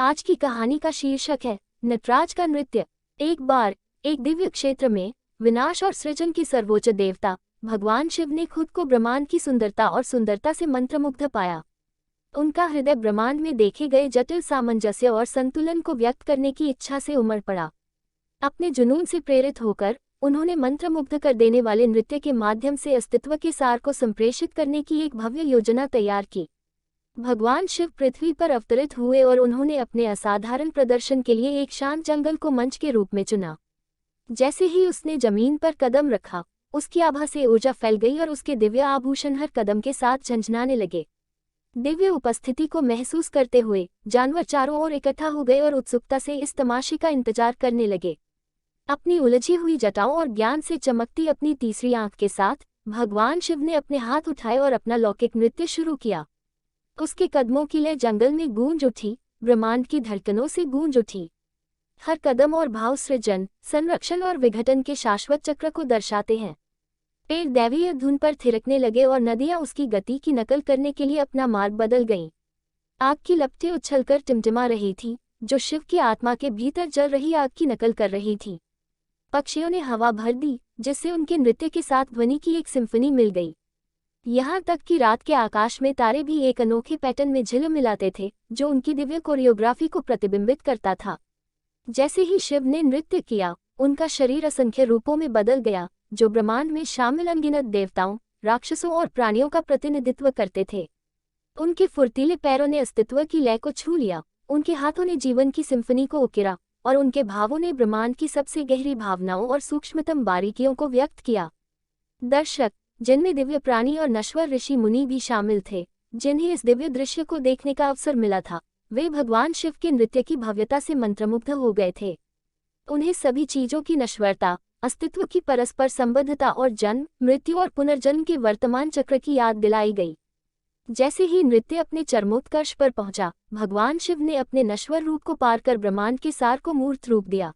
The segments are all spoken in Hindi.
आज की कहानी का शीर्षक है नटराज का नृत्य। एक बार एक दिव्य क्षेत्र में विनाश और सृजन की सर्वोच्च देवता भगवान शिव ने खुद को ब्रह्मांड की सुंदरता से मंत्रमुग्ध पाया। उनका हृदय ब्रह्मांड में देखे गए जटिल सामंजस्य और संतुलन को व्यक्त करने की इच्छा से उमड़ पड़ा। अपने जुनून से प्रेरित होकर उन्होंने मंत्रमुग्ध कर देने वाले नृत्य के माध्यम से अस्तित्व के सार को संप्रेषित करने की एक भव्य योजना तैयार की। भगवान शिव पृथ्वी पर अवतरित हुए और उन्होंने अपने असाधारण प्रदर्शन के लिए एक शांत जंगल को मंच के रूप में चुना। जैसे ही उसने जमीन पर कदम रखा, उसकी आभा से ऊर्जा फैल गई और उसके दिव्य आभूषण हर कदम के साथ झंझनाने लगे। दिव्य उपस्थिति को महसूस करते हुए जानवर चारों ओर इकट्ठा हो गए और उत्सुकता से इस तमाशे का इंतजार करने लगे। अपनी उलझी हुई जटाओं और ज्ञान से चमकती अपनी तीसरी आंख के साथ भगवान शिव ने अपने हाथ उठाए और अपना लौकिक नृत्य शुरू किया। उसके कदमों की लय जंगल में गूंज उठी, ब्रह्मांड की धड़कनों से गूंज उठी। हर कदम और भाव सृजन, संरक्षण और विघटन के शाश्वत चक्र को दर्शाते हैं। पेड़ दैवीय धुन पर थिरकने लगे और नदियां उसकी गति की नकल करने के लिए अपना मार्ग बदल गईं। आग की लपटें उछलकर टिमटिमा रही थीं, जो शिव की आत्मा के भीतर जल रही आग की नकल कर रही थी। पक्षियों ने हवा भर दी, जिससे उनके नृत्य के साथ ध्वनि की एक सिम्फनी मिल गई। यहाँ तक कि रात के आकाश में तारे भी एक अनोखे पैटर्न में झिलमिलाते थे, जो उनकी दिव्य कोरियोग्राफी को प्रतिबिंबित करता था। जैसे ही शिव ने नृत्य किया, उनका शरीर असंख्य रूपों में बदल गया, जो ब्रह्मांड में शामिल अनगिनत देवताओं, राक्षसों और प्राणियों का प्रतिनिधित्व करते थे। उनके फुर्तीले पैरों ने अस्तित्व की लय को छू लिया, उनके हाथों ने जीवन की सिम्फनी को उकेरा और उनके भावों ने ब्रह्मांड की सबसे गहरी भावनाओं और सूक्ष्मतम बारीकियों को व्यक्त किया। दर्शक, जिनमें दिव्य प्राणी और नश्वर ऋषि मुनि भी शामिल थे, जिन्हें इस दिव्य दृश्य को देखने का अवसर मिला था, वे भगवान शिव के नृत्य की भव्यता से मंत्रमुग्ध हो गए थे। उन्हें सभी चीजों की नश्वरता, अस्तित्व की परस्पर संबद्धता और जन्म, मृत्यु और पुनर्जन्म के वर्तमान चक्र की याद दिलाई गई। जैसे ही नृत्य अपने चरमोत्कर्ष पर पहुंचा, भगवान शिव ने अपने नश्वर रूप को पार कर ब्रह्मांड के सार को मूर्त रूप दिया।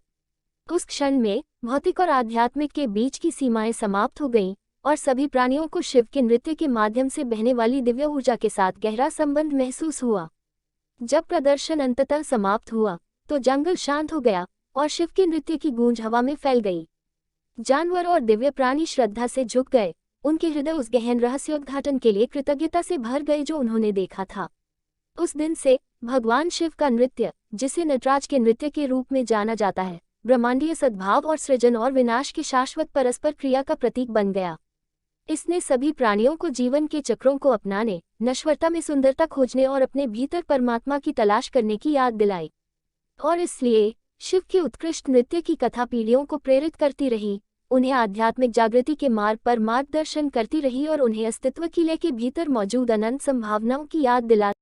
उस क्षण में भौतिक और आध्यात्मिक के बीच की सीमाएं समाप्त हो गईं और सभी प्राणियों को शिव के नृत्य के माध्यम से बहने वाली दिव्य ऊर्जा के साथ गहरा संबंध महसूस हुआ। जब प्रदर्शन अंततः समाप्त हुआ, तो जंगल शांत हो गया और शिव के नृत्य की गूंज हवा में फैल गई। जानवर और दिव्य प्राणी श्रद्धा से झुक गए, उनके हृदय उस गहन रहस्योद्घाटन के लिए कृतज्ञता से भर गए जो उन्होंने देखा था। उस दिन से भगवान शिव का नृत्य, जिसे नटराज के नृत्य के रूप में जाना जाता है, ब्रह्मांडीय सद्भाव और सृजन और विनाश की शाश्वत परस्पर क्रिया का प्रतीक बन गया। इसने सभी प्राणियों को जीवन के चक्रों को अपनाने, नश्वरता में सुंदरता खोजने और अपने भीतर परमात्मा की तलाश करने की याद दिलाई। और इसलिए शिव के उत्कृष्ट नृत्य की कथा पीढ़ियों को प्रेरित करती रही, उन्हें आध्यात्मिक जागृति के मार्ग पर मार्गदर्शन करती रही और उन्हें अस्तित्व की लय के भीतर मौजूद अनंत संभावनाओं की याद दिलाती